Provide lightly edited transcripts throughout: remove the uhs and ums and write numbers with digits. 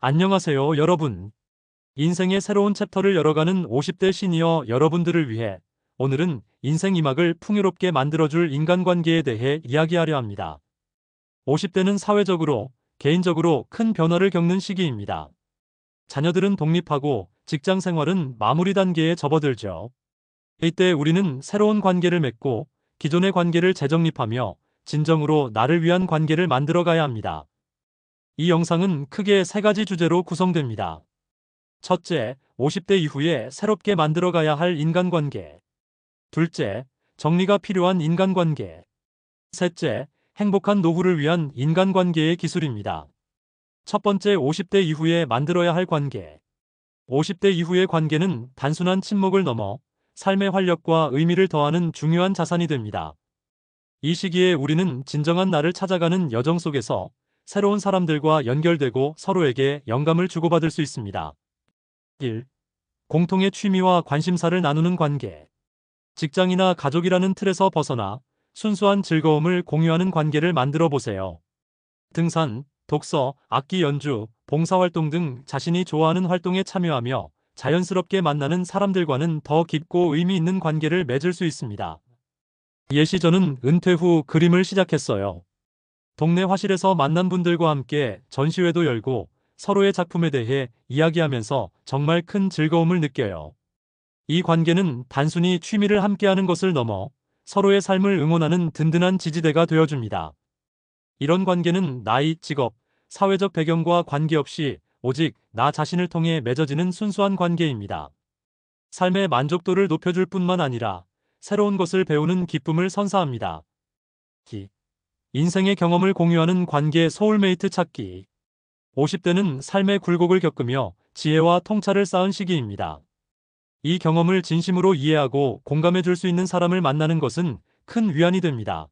안녕하세요, 여러분. 인생의 새로운 챕터를 열어가는 50대 시니어 여러분들을 위해 오늘은 인생 2막을 풍요롭게 만들어줄 인간관계에 대해 이야기하려 합니다. 50대는 사회적으로, 개인적으로 큰 변화를 겪는 시기입니다. 자녀들은 독립하고 직장 생활은 마무리 단계에 접어들죠. 이때 우리는 새로운 관계를 맺고 기존의 관계를 재정립하며 진정으로 나를 위한 관계를 만들어가야 합니다. 이 영상은 크게 세 가지 주제로 구성됩니다. 첫째, 50대 이후에 새롭게 만들어가야 할 인간관계. 둘째, 정리가 필요한 인간관계. 셋째, 행복한 노후를 위한 인간관계의 기술입니다. 첫 번째, 50대 이후에 만들어야 할 관계. 50대 이후의 관계는 단순한 친목을 넘어 삶의 활력과 의미를 더하는 중요한 자산이 됩니다. 이 시기에 우리는 진정한 나를 찾아가는 여정 속에서 새로운 사람들과 연결되고 서로에게 영감을 주고받을 수 있습니다. 1. 공통의 취미와 관심사를 나누는 관계. 직장이나 가족이라는 틀에서 벗어나 순수한 즐거움을 공유하는 관계를 만들어 보세요. 등산, 독서, 악기 연주, 봉사활동 등 자신이 좋아하는 활동에 참여하며 자연스럽게 만나는 사람들과는 더 깊고 의미 있는 관계를 맺을 수 있습니다. 예시 저는 은퇴 후 그림을 시작했어요. 동네 화실에서 만난 분들과 함께 전시회도 열고 서로의 작품에 대해 이야기하면서 정말 큰 즐거움을 느껴요. 이 관계는 단순히 취미를 함께하는 것을 넘어 서로의 삶을 응원하는 든든한 지지대가 되어줍니다. 이런 관계는 나이, 직업, 사회적 배경과 관계없이 오직 나 자신을 통해 맺어지는 순수한 관계입니다. 삶의 만족도를 높여줄 뿐만 아니라 새로운 것을 배우는 기쁨을 선사합니다. 인생의 경험을 공유하는 관계 소울메이트 찾기. 50대는 삶의 굴곡을 겪으며 지혜와 통찰을 쌓은 시기입니다. 이 경험을 진심으로 이해하고 공감해 줄 수 있는 사람을 만나는 것은 큰 위안이 됩니다.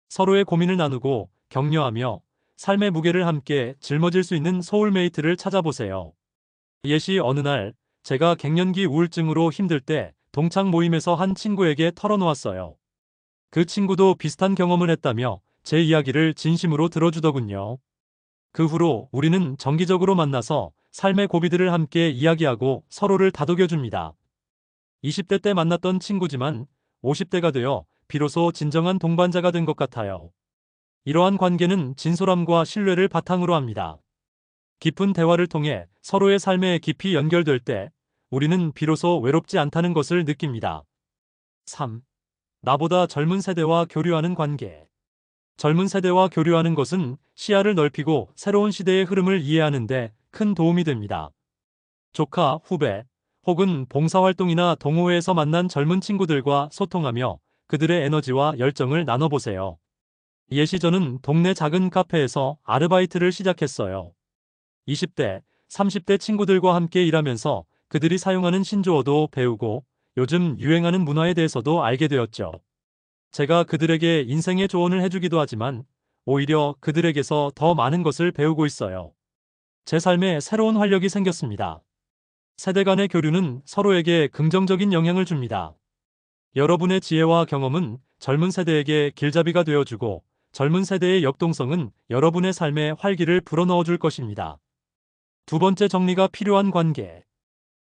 서로의 고민을 나누고 격려하며 삶의 무게를 함께 짊어질 수 있는 소울메이트를 찾아보세요. 예시 어느 날 제가 갱년기 우울증으로 힘들 때 동창 모임에서 한 친구에게 털어놓았어요. 그 친구도 비슷한 경험을 했다며 제 이야기를 진심으로 들어주더군요. 그 후로 우리는 정기적으로 만나서 삶의 고비들을 함께 이야기하고 서로를 다독여줍니다. 20대 때 만났던 친구지만 50대가 되어 비로소 진정한 동반자가 된 것 같아요. 이러한 관계는 진솔함과 신뢰를 바탕으로 합니다. 깊은 대화를 통해 서로의 삶에 깊이 연결될 때 우리는 비로소 외롭지 않다는 것을 느낍니다. 3. 나보다 젊은 세대와 교류하는 관계. 젊은 세대와 교류하는 것은 시야를 넓히고 새로운 시대의 흐름을 이해하는 데 큰 도움이 됩니다. 조카, 후배, 혹은 봉사활동이나 동호회에서 만난 젊은 친구들과 소통하며 그들의 에너지와 열정을 나눠보세요. 예시 저는 동네 작은 카페에서 아르바이트를 시작했어요. 20대, 30대 친구들과 함께 일하면서 그들이 사용하는 신조어도 배우고 요즘 유행하는 문화에 대해서도 알게 되었죠. 제가 그들에게 인생의 조언을 해주기도 하지만 오히려 그들에게서 더 많은 것을 배우고 있어요. 제 삶에 새로운 활력이 생겼습니다. 세대 간의 교류는 서로에게 긍정적인 영향을 줍니다. 여러분의 지혜와 경험은 젊은 세대에게 길잡이가 되어주고 젊은 세대의 역동성은 여러분의 삶에 활기를 불어넣어 줄 것입니다. 두 번째, 정리가 필요한 관계.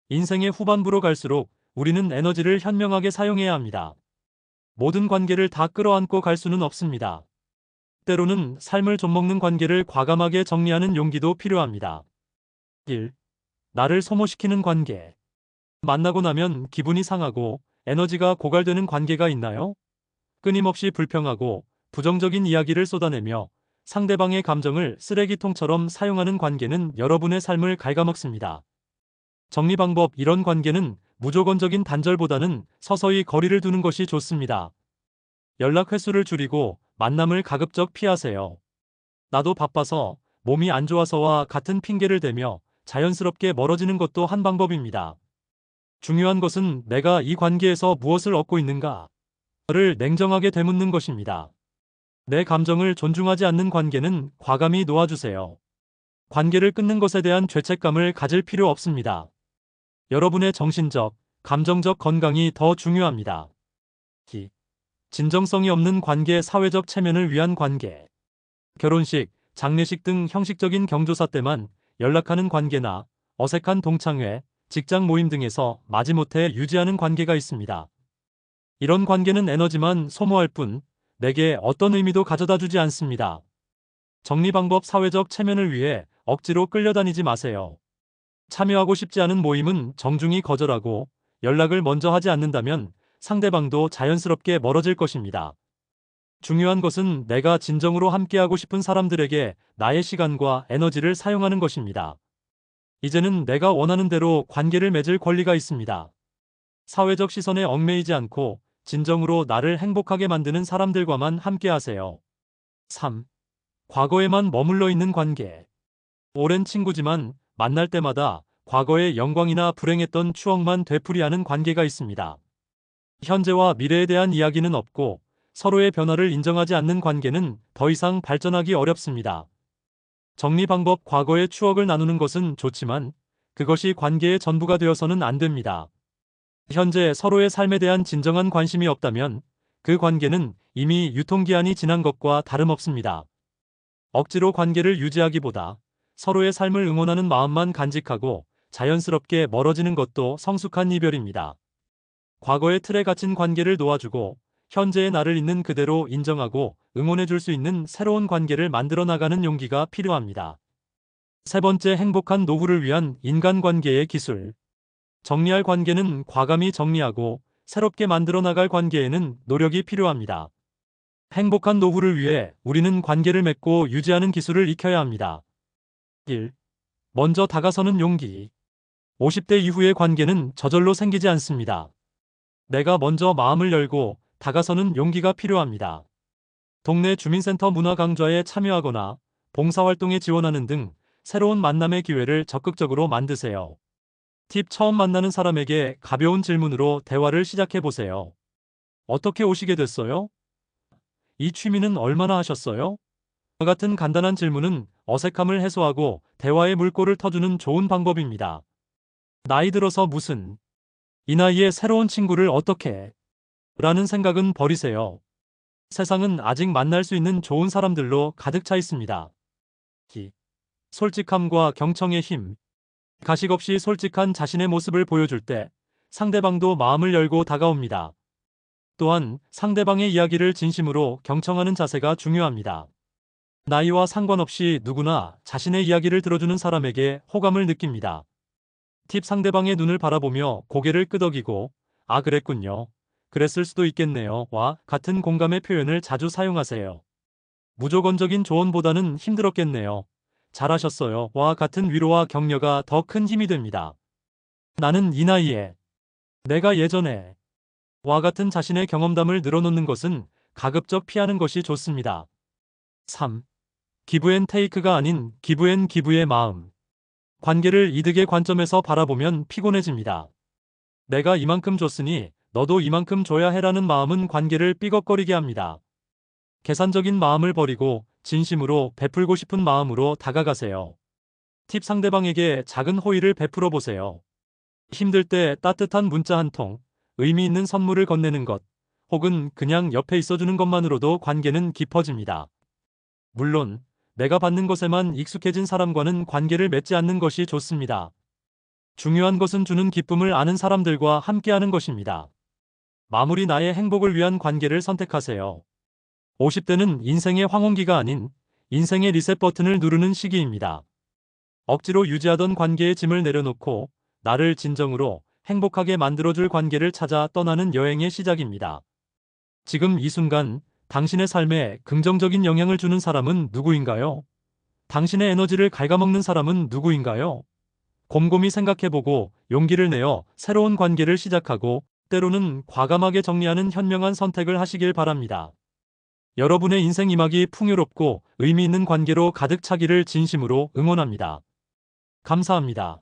인생의 후반부로 갈수록 우리는 에너지를 현명하게 사용해야 합니다. 모든 관계를 다 끌어안고 갈 수는 없습니다. 때로는 삶을 좀먹는 관계를 과감하게 정리하는 용기도 필요합니다. 1. 나를 소모시키는 관계. 만나고 나면 기분이 상하고 에너지가 고갈되는 관계가 있나요? 끊임없이 불평하고 부정적인 이야기를 쏟아내며 상대방의 감정을 쓰레기통처럼 사용하는 관계는 여러분의 삶을 갉아먹습니다. 정리 방법: 이런 관계는 무조건적인 단절보다는 서서히 거리를 두는 것이 좋습니다. 연락 횟수를 줄이고 만남을 가급적 피하세요. 나도 바빠서, 몸이 안 좋아서와 같은 핑계를 대며 자연스럽게 멀어지는 것도 한 방법입니다. 중요한 것은 내가 이 관계에서 무엇을 얻고 있는가를 냉정하게 되묻는 것입니다. 내 감정을 존중하지 않는 관계는 과감히 놓아주세요. 관계를 끊는 것에 대한 죄책감을 가질 필요 없습니다. 여러분의 정신적, 감정적 건강이 더 중요합니다. 진정성이 없는 관계, 사회적 체면을 위한 관계. 결혼식, 장례식 등 형식적인 경조사 때만 연락하는 관계나 어색한 동창회, 직장 모임 등에서 마지못해 유지하는 관계가 있습니다. 이런 관계는 에너지만 소모할 뿐 내게 어떤 의미도 가져다 주지 않습니다. 정리 방법: 사회적 체면을 위해 억지로 끌려다니지 마세요. 참여하고 싶지 않은 모임은 정중히 거절하고 연락을 먼저 하지 않는다면 상대방도 자연스럽게 멀어질 것입니다. 중요한 것은 내가 진정으로 함께하고 싶은 사람들에게 나의 시간과 에너지를 사용하는 것입니다. 이제는 내가 원하는 대로 관계를 맺을 권리가 있습니다. 사회적 시선에 얽매이지 않고 진정으로 나를 행복하게 만드는 사람들과만 함께하세요. 3. 과거에만 머물러 있는 관계. 오랜 친구지만 만날 때마다 과거의 영광이나 불행했던 추억만 되풀이하는 관계가 있습니다. 현재와 미래에 대한 이야기는 없고 서로의 변화를 인정하지 않는 관계는 더 이상 발전하기 어렵습니다. 정리 방법: 과거의 추억을 나누는 것은 좋지만 그것이 관계의 전부가 되어서는 안 됩니다. 현재 서로의 삶에 대한 진정한 관심이 없다면 그 관계는 이미 유통기한이 지난 것과 다름없습니다. 억지로 관계를 유지하기보다 서로의 삶을 응원하는 마음만 간직하고 자연스럽게 멀어지는 것도 성숙한 이별입니다. 과거의 틀에 갇힌 관계를 놓아주고 현재의 나를 있는 그대로 인정하고 응원해줄 수 있는 새로운 관계를 만들어 나가는 용기가 필요합니다. 세 번째, 행복한 노후를 위한 인간관계의 기술. 정리할 관계는 과감히 정리하고 새롭게 만들어 나갈 관계에는 노력이 필요합니다. 행복한 노후를 위해 우리는 관계를 맺고 유지하는 기술을 익혀야 합니다. 1. 먼저 다가서는 용기. 50대 이후의 관계는 저절로 생기지 않습니다. 내가 먼저 마음을 열고 다가서는 용기가 필요합니다. 동네 주민센터 문화 강좌에 참여하거나 봉사활동에 지원하는 등 새로운 만남의 기회를 적극적으로 만드세요. 팁: 처음 만나는 사람에게 가벼운 질문으로 대화를 시작해 보세요. 어떻게 오시게 됐어요? 이 취미는 얼마나 하셨어요? 같은 간단한 질문은 어색함을 해소하고 대화의 물꼬를 터주는 좋은 방법입니다. 나이 들어서 무슨? 이 나이에 새로운 친구를 어떻게? 라는 생각은 버리세요. 세상은 아직 만날 수 있는 좋은 사람들로 가득 차 있습니다. 솔직함과 경청의 힘. 가식 없이 솔직한 자신의 모습을 보여줄 때 상대방도 마음을 열고 다가옵니다. 또한 상대방의 이야기를 진심으로 경청하는 자세가 중요합니다. 나이와 상관없이 누구나 자신의 이야기를 들어주는 사람에게 호감을 느낍니다. 팁: 상대방의 눈을 바라보며 고개를 끄덕이고 "아, 그랬군요. 그랬을 수도 있겠네요. 와 같은 공감의 표현을 자주 사용하세요. 무조건적인 조언보다는 "힘들었겠네요. 잘하셨어요. 와 같은 위로와 격려가 더 큰 힘이 됩니다. 나는 이 나이에, 내가 예전에, 와 같은 자신의 경험담을 늘어놓는 것은 가급적 피하는 것이 좋습니다. 3. 기브앤테이크가 아닌 기브앤기브의 마음. 관계를 이득의 관점에서 바라보면 피곤해집니다. 내가 이만큼 줬으니 너도 이만큼 줘야 해라는 마음은 관계를 삐걱거리게 합니다. 계산적인 마음을 버리고 진심으로 베풀고 싶은 마음으로 다가가세요. 팁: 상대방에게 작은 호의를 베풀어 보세요. 힘들 때 따뜻한 문자 한 통, 의미 있는 선물을 건네는 것, 혹은 그냥 옆에 있어주는 것만으로도 관계는 깊어집니다. 물론 내가 받는 것에만 익숙해진 사람과는 관계를 맺지 않는 것이 좋습니다. 중요한 것은 주는 기쁨을 아는 사람들과 함께하는 것입니다. 마무리: 나의 행복을 위한 관계를 선택하세요. 50대는 인생의 황혼기가 아닌 인생의 리셋 버튼을 누르는 시기입니다. 억지로 유지하던 관계의 짐을 내려놓고 나를 진정으로 행복하게 만들어줄 관계를 찾아 떠나는 여행의 시작입니다. 지금 이 순간 당신의 삶에 긍정적인 영향을 주는 사람은 누구인가요? 당신의 에너지를 갉아먹는 사람은 누구인가요? 곰곰이 생각해보고 용기를 내어 새로운 관계를 시작하고 때로는 과감하게 정리하는 현명한 선택을 하시길 바랍니다. 여러분의 인생 이막이 풍요롭고 의미 있는 관계로 가득 차기를 진심으로 응원합니다. 감사합니다.